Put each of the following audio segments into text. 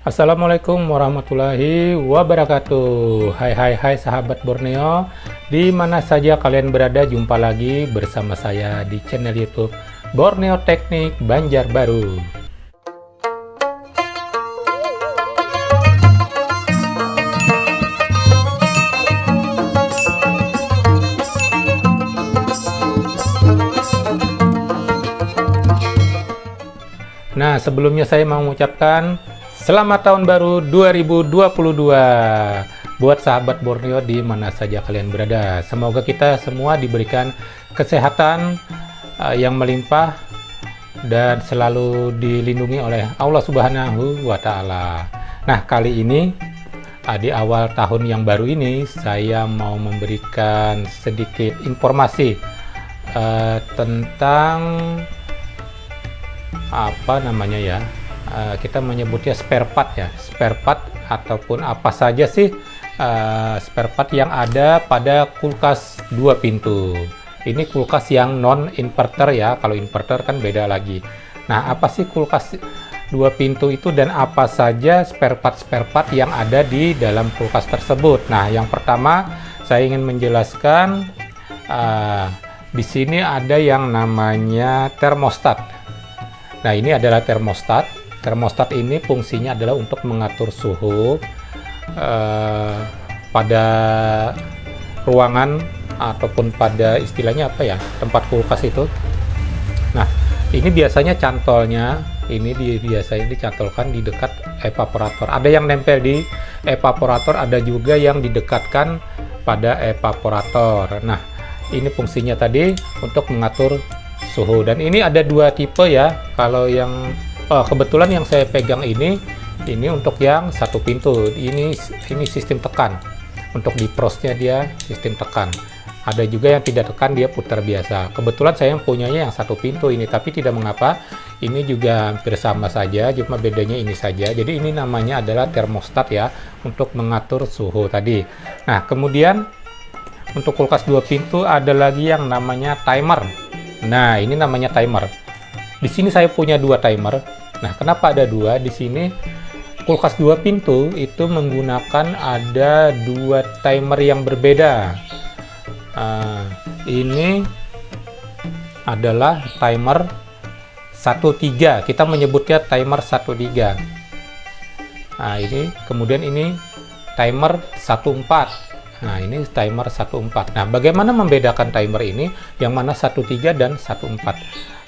Assalamualaikum warahmatullahi wabarakatuh. Hai sahabat Borneo, di mana saja kalian berada, jumpa lagi bersama saya di channel YouTube Borneo Teknik Banjarbaru. Nah, sebelumnya saya mau mengucapkan selamat tahun baru 2022 buat sahabat Borneo di mana saja kalian berada. Semoga kita semua diberikan kesehatan yang melimpah dan selalu dilindungi oleh Allah Subhanahu wa Ta'ala. Nah, kali ini di awal tahun yang baru ini saya mau memberikan sedikit informasi tentang apa namanya ya, kita menyebutnya spare part ya, spare part ataupun apa saja sih spare part yang ada pada kulkas 2 pintu. Ini kulkas yang non inverter ya, kalau inverter kan beda lagi. Nah, apa sih kulkas 2 pintu itu dan apa saja spare part yang ada di dalam kulkas tersebut? Nah, yang pertama saya ingin menjelaskan di sini ada yang namanya termostat. Nah, ini adalah termostat. Termostat ini fungsinya adalah untuk mengatur suhu pada ruangan ataupun pada istilahnya apa ya, tempat kulkas itu. Nah, ini biasanya cantolnya ini biasanya dicantolkan di dekat evaporator. Ada yang nempel di evaporator, ada juga yang didekatkan pada evaporator. Nah, ini fungsinya tadi untuk mengatur suhu, dan ini ada 2 tipe ya. Kalau yang kebetulan yang saya pegang ini untuk yang 1 pintu. Ini sistem tekan. Untuk di prosnya dia sistem tekan. Ada juga yang tidak tekan, dia putar biasa. Kebetulan saya yang punyanya yang 1 pintu ini, tapi tidak mengapa. Ini juga hampir sama saja, cuma bedanya ini saja. Jadi ini namanya adalah termostat ya, untuk mengatur suhu tadi. Nah, kemudian untuk kulkas 2 pintu ada lagi yang namanya timer. Nah, ini namanya timer. Di sini saya punya 2 timer. Nah, kenapa ada 2? Di sini kulkas 2 pintu itu menggunakan ada 2 timer yang berbeda. Ini adalah timer 13. Kita menyebutnya timer 13. Nah, ini kemudian ini timer 14. Nah, ini timer 14. Nah, bagaimana membedakan timer ini yang mana 13 dan 14?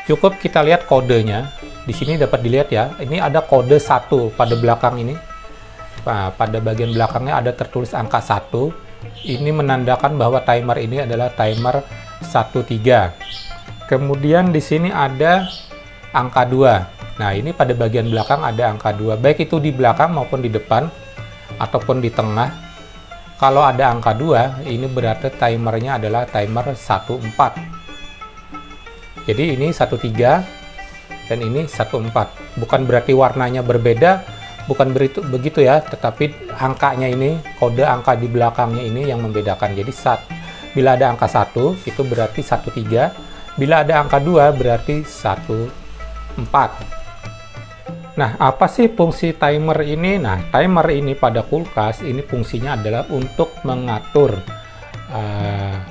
Cukup kita lihat kodenya. Di sini dapat dilihat ya. Ini ada kode 1 pada belakang ini. Nah, pada bagian belakangnya ada tertulis angka 1. Ini menandakan bahwa timer ini adalah timer 13. Kemudian di sini ada angka 2. Nah, ini pada bagian belakang ada angka 2. Baik itu di belakang maupun di depan ataupun di tengah. Kalau ada angka 2, ini berarti timernya adalah timer 14. Jadi ini 13 dan ini 14. Bukan berarti warnanya berbeda, bukan begitu ya, tetapi angkanya ini, kode angka di belakangnya ini yang membedakan. Jadi bila ada angka 1, itu berarti 13. Bila ada angka 2, berarti 14. Nah, apa sih fungsi timer ini? Nah, timer ini pada kulkas ini fungsinya adalah untuk mengatur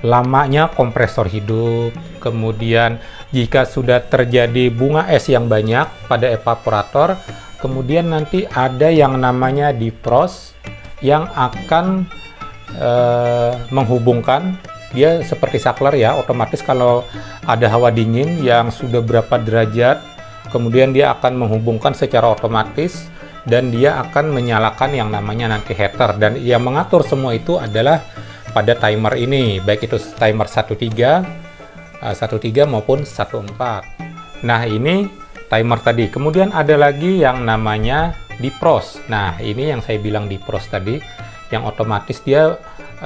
lamanya kompresor hidup. Kemudian jika sudah terjadi bunga es yang banyak pada evaporator, kemudian nanti ada yang namanya defrost yang akan menghubungkan. Dia seperti saklar ya, otomatis kalau ada hawa dingin yang sudah berapa derajat, kemudian dia akan menghubungkan secara otomatis dan dia akan menyalakan yang namanya nanti heater, dan yang mengatur semua itu adalah pada timer ini, baik itu timer 13 maupun 14. Nah, ini timer tadi. Kemudian ada lagi yang namanya defrost. Nah, ini yang saya bilang defrost tadi, yang otomatis dia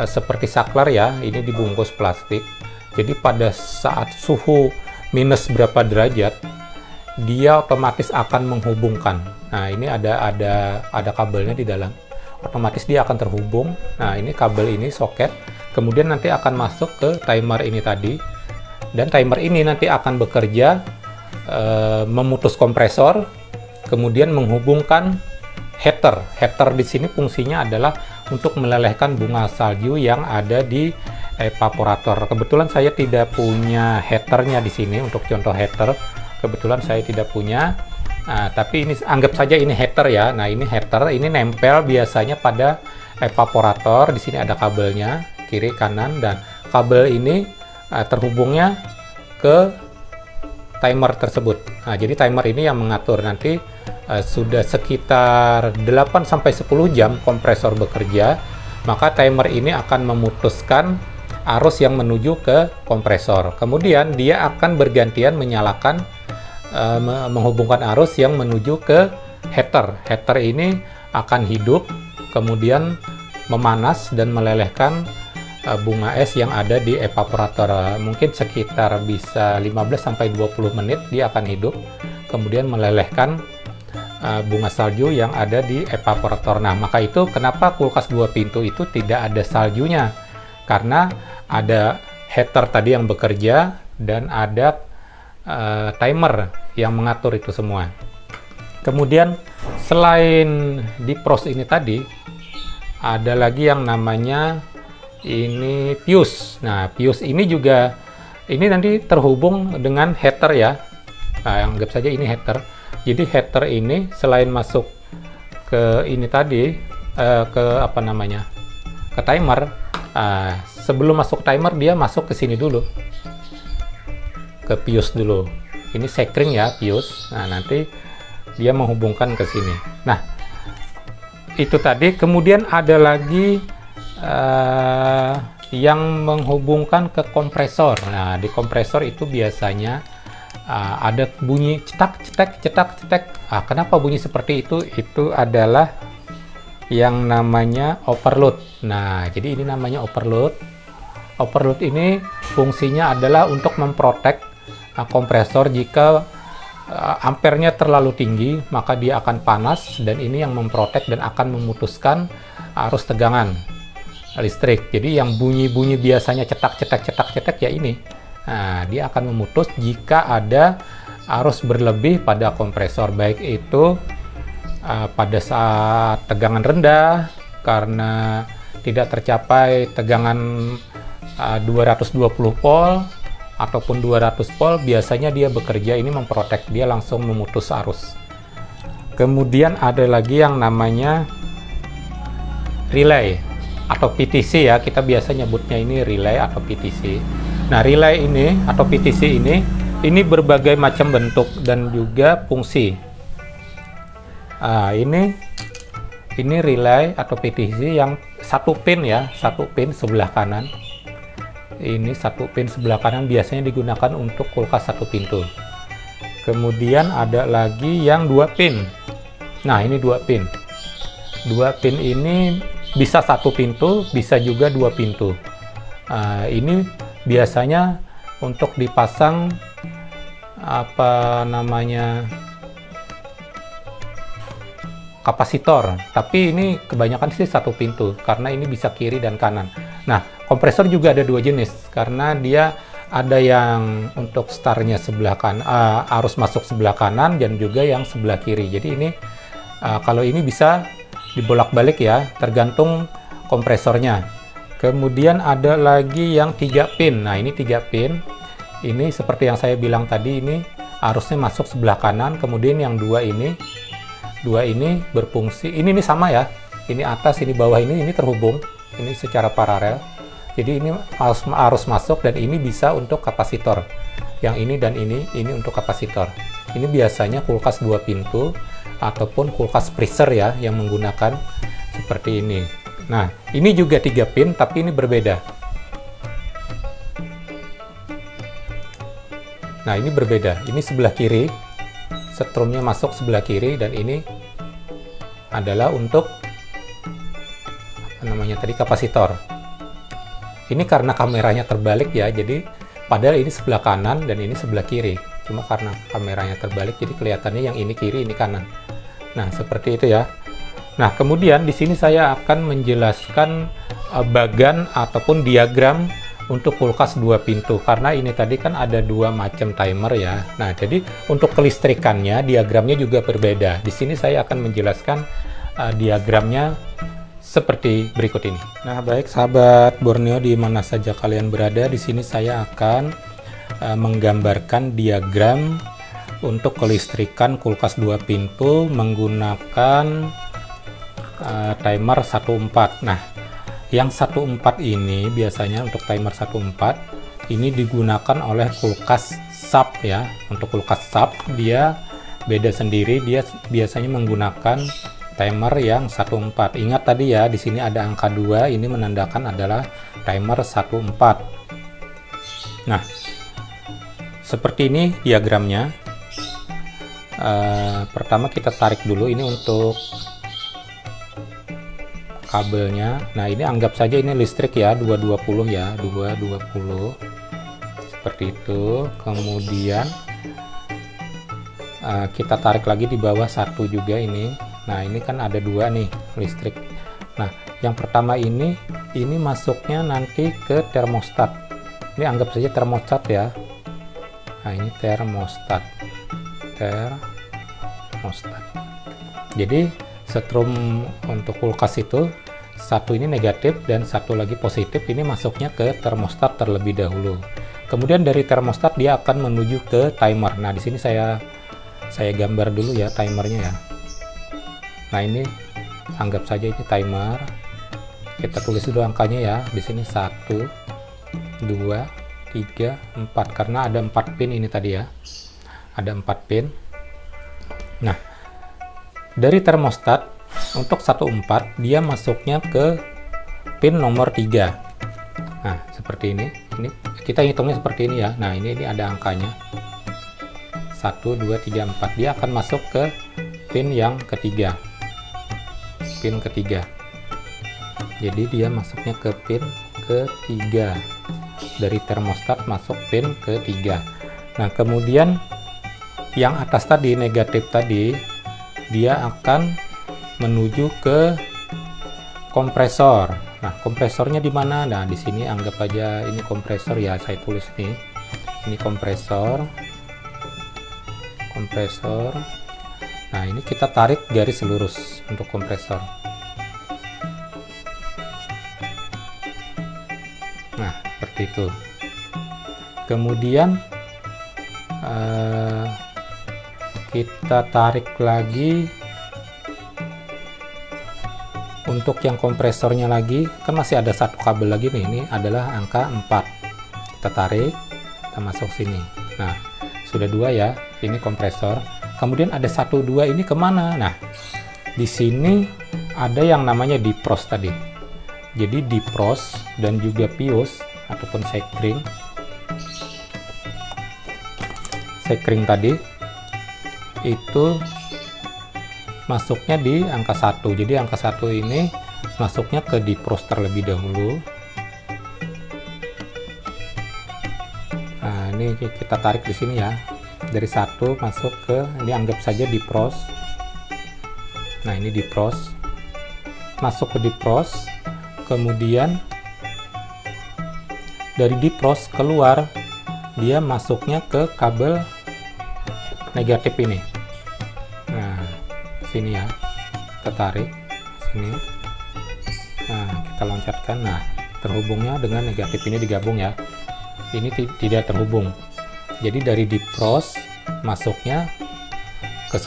seperti saklar ya, ini dibungkus plastik. Jadi pada saat suhu minus berapa derajat, dia otomatis akan menghubungkan. Nah, ini ada kabelnya di dalam. Otomatis dia akan terhubung. Nah, ini kabel ini soket. Kemudian nanti akan masuk ke timer ini tadi. Dan timer ini nanti akan bekerja memutus kompresor, kemudian menghubungkan heater. Heater di sini fungsinya adalah untuk melelehkan bunga salju yang ada di evaporator. Kebetulan saya tidak punya heaternya di sini untuk contoh heater. Kebetulan saya tidak punya. Nah, tapi ini anggap saja ini heater ya. Nah, ini heater, ini nempel biasanya pada evaporator. Di sini ada kabelnya kiri kanan, dan kabel ini terhubungnya ke timer tersebut. Nah, jadi timer ini yang mengatur. Nanti sudah sekitar 8-10 jam kompresor bekerja, maka timer ini akan memutuskan arus yang menuju ke kompresor. Kemudian dia akan bergantian menyalakan menghubungkan arus yang menuju ke heater. Heater ini akan hidup, kemudian memanas dan melelehkan bunga es yang ada di evaporator. Mungkin sekitar bisa 15-20 menit dia akan hidup, kemudian melelehkan bunga salju yang ada di evaporator. Nah, maka itu kenapa kulkas 2 pintu itu tidak ada saljunya, karena ada heater tadi yang bekerja dan ada timer yang mengatur itu semua. Kemudian selain di pros ini tadi, ada lagi yang namanya ini fuse. Nah, fuse ini juga ini nanti terhubung dengan heater ya. Nah, anggap saja ini heater. Jadi heater ini selain masuk ke ini tadi ke apa namanya? Ke timer. Sebelum masuk timer dia masuk ke sini dulu. Ke fuse dulu. Ini sekring ya, fuse. Nah, nanti dia menghubungkan ke sini. Nah, itu tadi. Kemudian ada lagi yang menghubungkan ke kompresor. Nah, di kompresor itu biasanya ada bunyi cetak cetak cetak cetak. Kenapa bunyi seperti itu? Itu adalah yang namanya overload. Nah, jadi ini namanya overload. Overload ini fungsinya adalah untuk memprotek kompresor. Jika ampernya terlalu tinggi, maka dia akan panas, dan ini yang memprotek dan akan memutuskan arus tegangan listrik. Jadi yang bunyi-bunyi biasanya cetak cetak cetak cetak ya ini. Nah, dia akan memutus jika ada arus berlebih pada kompresor, baik itu pada saat tegangan rendah karena tidak tercapai tegangan 220 volt ataupun 200 volt, biasanya dia bekerja ini memprotek, dia langsung memutus arus. Kemudian ada lagi yang namanya relay atau PTC ya, kita biasa nyebutnya ini relay atau PTC. Nah, relay ini atau PTC ini berbagai macam bentuk dan juga fungsi. Ini relay atau PTC yang satu pin ya, satu pin sebelah kanan. Ini satu pin sebelah kanan biasanya digunakan untuk kulkas 1 pintu. Kemudian ada lagi yang 2 pin. Nah, ini 2 pin. 2 pin ini bisa 1 pintu, bisa juga 2 pintu. Ini biasanya untuk dipasang apa namanya kapasitor, tapi ini kebanyakan sih 1 pintu karena ini bisa kiri dan kanan. Nah, kompresor juga ada 2 jenis karena dia ada yang untuk startnya sebelah kanan, arus masuk sebelah kanan, dan juga yang sebelah kiri. Jadi ini kalau ini bisa dibolak-balik ya, tergantung kompresornya. Kemudian ada lagi yang 3 pin. Nah, ini 3 pin. Ini seperti yang saya bilang tadi, ini arusnya masuk sebelah kanan. Kemudian yang 2 ini berfungsi. Ini sama ya. Ini atas, ini bawah, ini terhubung. Ini secara paralel. Jadi ini arus masuk, dan ini bisa untuk kapasitor. Yang ini dan ini untuk kapasitor. Ini biasanya kulkas 2 pintu ataupun kulkas freezer ya yang menggunakan seperti ini. Nah, ini juga 3 pin, tapi ini berbeda. Nah, ini berbeda. Ini sebelah kiri, setrumnya masuk sebelah kiri, dan ini adalah untuk apa namanya tadi, kapasitor. Ini karena kameranya terbalik ya, jadi padahal ini sebelah kanan dan ini sebelah kiri. Cuma karena kameranya terbalik, jadi kelihatannya yang ini kiri, ini kanan. Nah, seperti itu ya. Nah, kemudian di sini saya akan menjelaskan bagan ataupun diagram untuk kulkas 2 pintu, karena ini tadi kan ada 2 macam timer ya. Nah, jadi untuk kelistrikannya diagramnya juga berbeda. Di sini saya akan menjelaskan diagramnya seperti berikut ini. Nah, baik sahabat Borneo di mana saja kalian berada, di sini saya akan menggambarkan diagram untuk kelistrikan kulkas 2 pintu menggunakan timer 14. Nah, yang 14 ini biasanya untuk timer 14 ini digunakan oleh kulkas sub ya. Untuk kulkas sub dia beda sendiri, dia biasanya menggunakan timer yang 14. Ingat tadi ya, di sini ada angka 2, ini menandakan adalah timer 14. Nah, seperti ini diagramnya. Pertama kita tarik dulu ini untuk kabelnya. Nah, ini anggap saja ini listrik ya, 220 ya, 220 seperti itu. Kemudian kita tarik lagi di bawah satu juga ini. Nah, ini kan ada 2 nih listrik. Nah, yang pertama ini masuknya nanti ke termostat. Ini anggap saja termostat ya. Nah, ini termostat. Jadi setrum untuk kulkas itu satu ini negatif dan satu lagi positif, ini masuknya ke termostat terlebih dahulu. Kemudian dari termostat dia akan menuju ke timer. Nah, di sini saya gambar dulu ya timernya ya. Nah, ini anggap saja ini timer. Kita tulis dulu angkanya ya. Di sini 1 2 3 4 karena ada 4 pin ini tadi ya. Ada 4 pin. Nah, dari termostat untuk 14 dia masuknya ke pin nomor 3. Nah, seperti ini. Ini kita hitungnya seperti ini ya. Nah, ini ada angkanya. 1 2 3 4. Dia akan masuk ke pin yang ketiga. Pin ketiga. Jadi dia masuknya ke pin ketiga. Dari termostat masuk pin ketiga. Nah, kemudian yang atas tadi negatif tadi dia akan menuju ke kompresor. Nah, kompresornya di mana? Nah, di sini anggap aja ini kompresor ya, saya tulis nih. Ini kompresor. Nah, ini kita tarik garis lurus untuk kompresor. Nah, seperti itu. Kemudian kita tarik lagi untuk yang kompresornya lagi, kan masih ada satu kabel lagi nih, ini adalah angka 4. Kita tarik, kita masuk sini. Nah, sudah 2 ya, ini kompresor. Kemudian ada 1 2 ini kemana? Nah, di sini ada yang namanya dipros tadi. Jadi dipros dan juga pius ataupun sekring tadi itu masuknya di angka 1. Jadi angka 1 ini masuknya ke dipros terlebih dahulu. Nah, ini kita tarik di sini ya. Dari 1 masuk ke, ini anggap saja dipros. Nah, ini dipros. Masuk ke dipros. Kemudian dari dipros keluar, dia masuknya ke kabel negatif ini. Nah, sini ya. Kita tarik sini. Nah, kita loncatkan. Nah, terhubungnya dengan negatif ini digabung ya. Ini tidak terhubung. Jadi dari dipros masuknya ke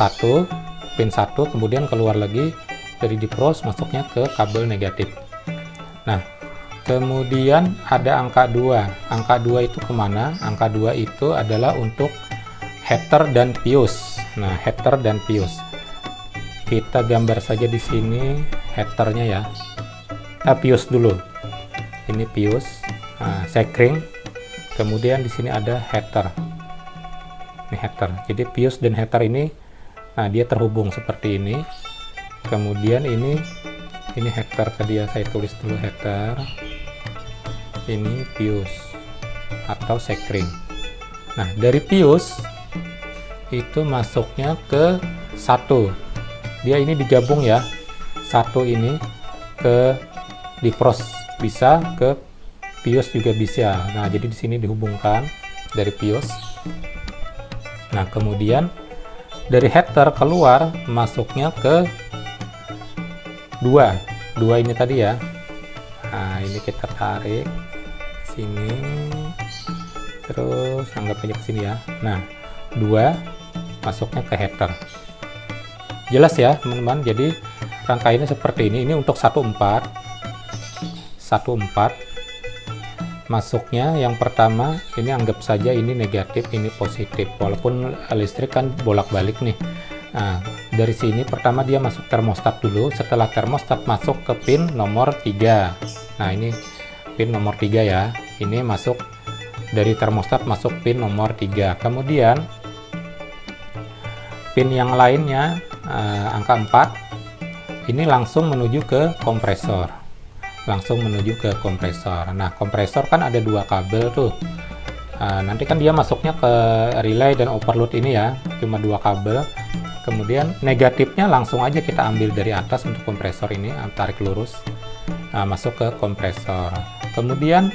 pin 1, kemudian keluar lagi dari dipros masuknya ke kabel negatif. Nah, kemudian ada angka 2. Angka 2 itu kemana? Angka 2 itu adalah untuk header dan pius. Nah, header dan pius. Kita gambar saja di sini headernya ya. Pius dulu. Ini pius, sekring. Kemudian di sini ada header. Ini header. Jadi pius dan header ini, nah dia terhubung seperti ini. Kemudian ini header tadi ya, saya tulis dulu header. Ini pius atau sekring. Nah, dari pius itu masuknya ke 1. Dia ini digabung ya. 1 ini ke dipros bisa, ke pius juga bisa. Nah, jadi di sini dihubungkan dari pius. Nah, kemudian dari header keluar masuknya ke dua ini tadi ya. Nah, ini kita tarik sini, terus anggap aja ke sini ya. Nah, 2 masuknya ke header. Jelas ya teman-teman, jadi rangkaiannya seperti ini. Ini untuk 14 masuknya yang pertama ini anggap saja ini negatif, ini positif, walaupun listrik kan bolak-balik nih. Nah, dari sini pertama dia masuk termostat dulu, setelah termostat masuk ke pin nomor 3. Nah, ini pin nomor 3 ya, ini masuk dari termostat masuk pin nomor 3. Kemudian pin yang lainnya angka 4 ini langsung menuju ke kompresor, Nah, kompresor kan ada 2 kabel tuh. Nanti kan dia masuknya ke relay dan overload ini ya, cuma 2 kabel. Kemudian negatifnya langsung aja kita ambil dari atas untuk kompresor ini, tarik lurus, masuk ke kompresor. Kemudian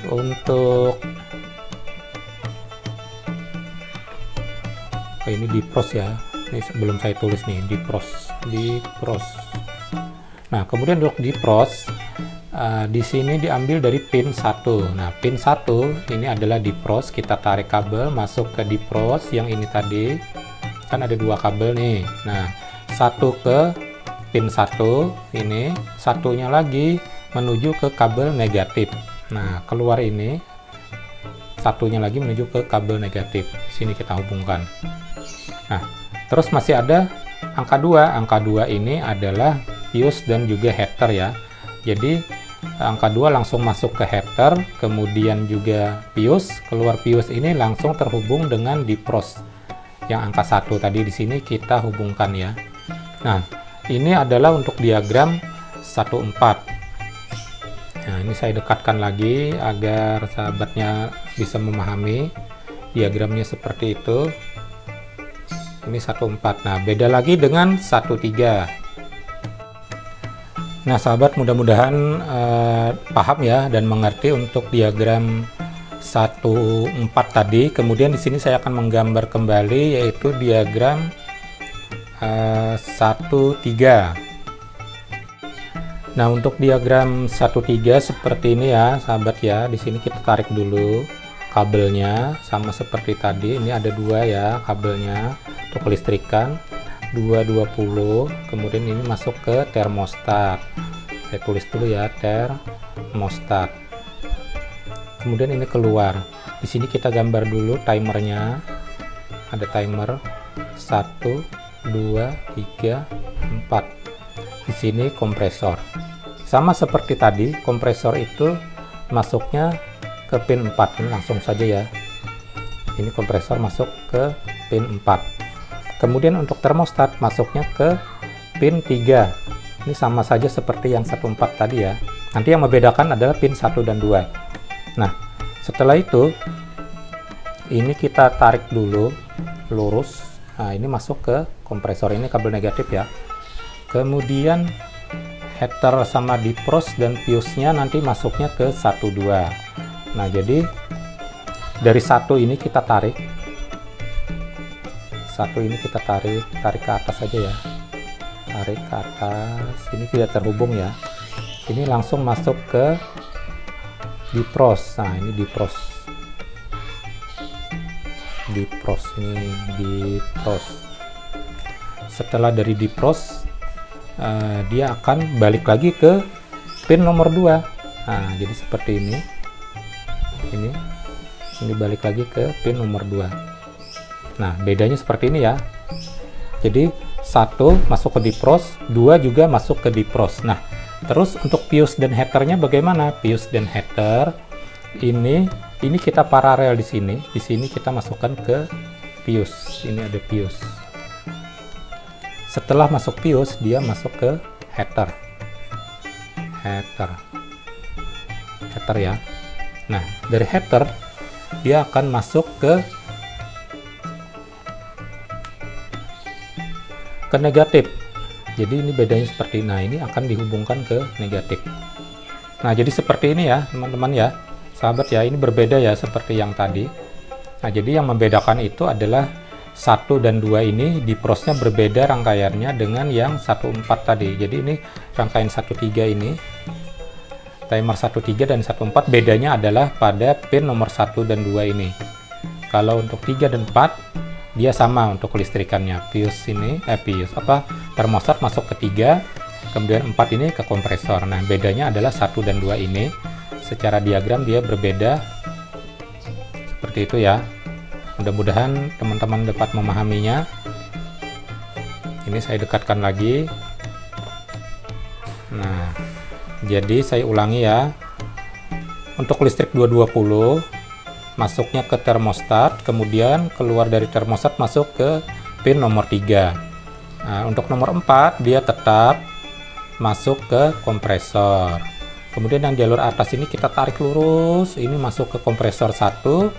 untuk ini di pros ya, ini sebelum saya tulis nih, di pros. Nah, kemudian untuk di pros, di sini diambil dari pin 1. Nah, pin 1 ini adalah di pros, kita tarik kabel masuk ke di pros yang ini tadi, kan ada 2 kabel nih. Nah, satu ke pin 1 ini, satunya lagi menuju ke kabel negatif. Nah, keluar ini, satunya lagi menuju ke kabel negatif. Sini kita hubungkan. Nah, terus masih ada angka 2. Angka 2 ini adalah fuse dan juga header ya. Jadi angka 2 langsung masuk ke header, kemudian juga fuse. Keluar fuse ini langsung terhubung dengan di pros yang angka 1 tadi, di sini kita hubungkan ya. Nah, ini adalah untuk diagram 14. Nah, ini saya dekatkan lagi agar sahabatnya bisa memahami diagramnya seperti itu. Ini 14. Nah, beda lagi dengan 13. Nah, sahabat, mudah-mudahan paham ya dan mengerti untuk diagram 14 tadi. Kemudian di sini saya akan menggambar kembali yaitu diagram 13. Nah, untuk diagram 13 seperti ini ya, sahabat ya. Di sini kita tarik dulu kabelnya sama seperti tadi. Ini ada 2 ya kabelnya untuk kelistrikan. 220, kemudian ini masuk ke termostat. Saya tulis dulu ya, termostat. Kemudian ini keluar. Di sini kita gambar dulu timernya. Ada timer 1, 2, 3, 4. Di sini kompresor. Sama seperti tadi, kompresor itu masuknya ke pin 4. Ini langsung saja ya. Ini kompresor masuk ke pin 4. Kemudian untuk termostat masuknya ke pin 3. Ini sama saja seperti yang 14 tadi ya. Nanti yang membedakan adalah pin 1 dan 2. Nah, setelah itu ini kita tarik dulu lurus. Nah, ini masuk ke kompresor, ini kabel negatif ya. Kemudian header sama di pros dan fuse-nya nanti masuknya ke 1, 2. Nah, jadi dari 1 ini kita tarik. 1 ini kita tarik ke atas aja ya, tarik ke atas. Ini tidak terhubung ya, ini langsung masuk ke di pros. Nah, ini di pros, ini di pros. Setelah dari di pros, dia akan balik lagi ke pin nomor 2. Nah, jadi seperti ini balik lagi ke pin nomor 2. Nah, bedanya seperti ini ya. Jadi 1 masuk ke di pros, 2 juga masuk ke di pros. Nah, terus untuk fuse dan headernya bagaimana? Fuse dan header ini kita paralel di sini. Di sini kita masukkan ke fuse. Ini ada fuse. Setelah masuk fuse, dia masuk ke header. Header ya. Nah, dari header dia akan masuk ke negatif. Jadi ini bedanya seperti ini. Nah, ini akan dihubungkan ke negatif. Nah, jadi seperti ini ya teman-teman ya, sahabat ya. Ini berbeda ya seperti yang tadi. Nah, jadi yang membedakan itu adalah 1 dan 2 ini di prosnya berbeda rangkaiannya dengan yang 14 tadi. Jadi ini rangkaian 13 ini, timer 13 dan 14 bedanya adalah pada pin nomor 1 dan 2 ini. Kalau untuk 3 dan 4 dia sama untuk kelistrikannya. Fuse ini termostat masuk ke 3, kemudian 4 ini ke kompresor. Nah, bedanya adalah 1 dan 2 ini. Secara diagram dia berbeda seperti itu ya. Mudah-mudahan teman-teman dapat memahaminya. Ini saya dekatkan lagi. Nah, jadi saya ulangi ya. Untuk listrik 220 masuknya ke termostat, kemudian keluar dari termostat masuk ke pin nomor 3. Nah, untuk nomor 4 dia tetap masuk ke kompresor. Kemudian yang jalur atas ini kita tarik lurus, ini masuk ke kompresor 1,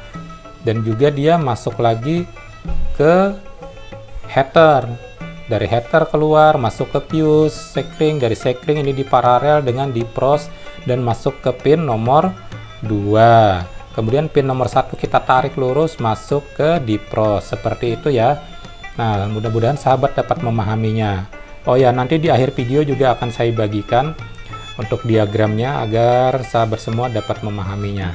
dan juga dia masuk lagi ke heater. Dari heater keluar masuk ke fuse, sekring, dari sekring ini diparalel dengan dipros dan masuk ke pin nomor 2. Kemudian pin nomor 1 kita tarik lurus masuk ke dipros, seperti itu ya. Nah, mudah-mudahan sahabat dapat memahaminya. Oh ya, nanti di akhir video juga akan saya bagikan untuk diagramnya agar sahabat semua dapat memahaminya.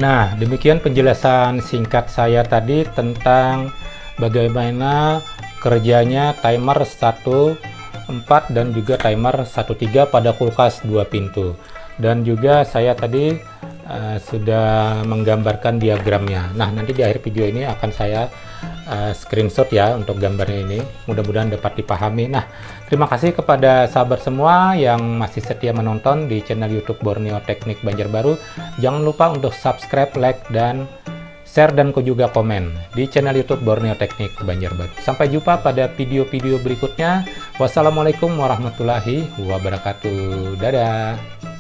Nah, demikian penjelasan singkat saya tadi tentang bagaimana kerjanya timer 14 dan juga timer 13 pada kulkas 2 pintu. Dan juga saya tadi sudah menggambarkan diagramnya. Nah, nanti di akhir video ini akan saya screenshot ya untuk gambarnya ini. Mudah-mudahan dapat dipahami. Nah, terima kasih kepada sahabat semua yang masih setia menonton di channel YouTube Borneo Teknik Banjarbaru. Jangan lupa untuk subscribe, like, dan share, dan juga komen di channel YouTube Borneo Teknik Banjarbaru. Sampai jumpa pada video-video berikutnya. Wassalamualaikum warahmatullahi wabarakatuh. Dadah.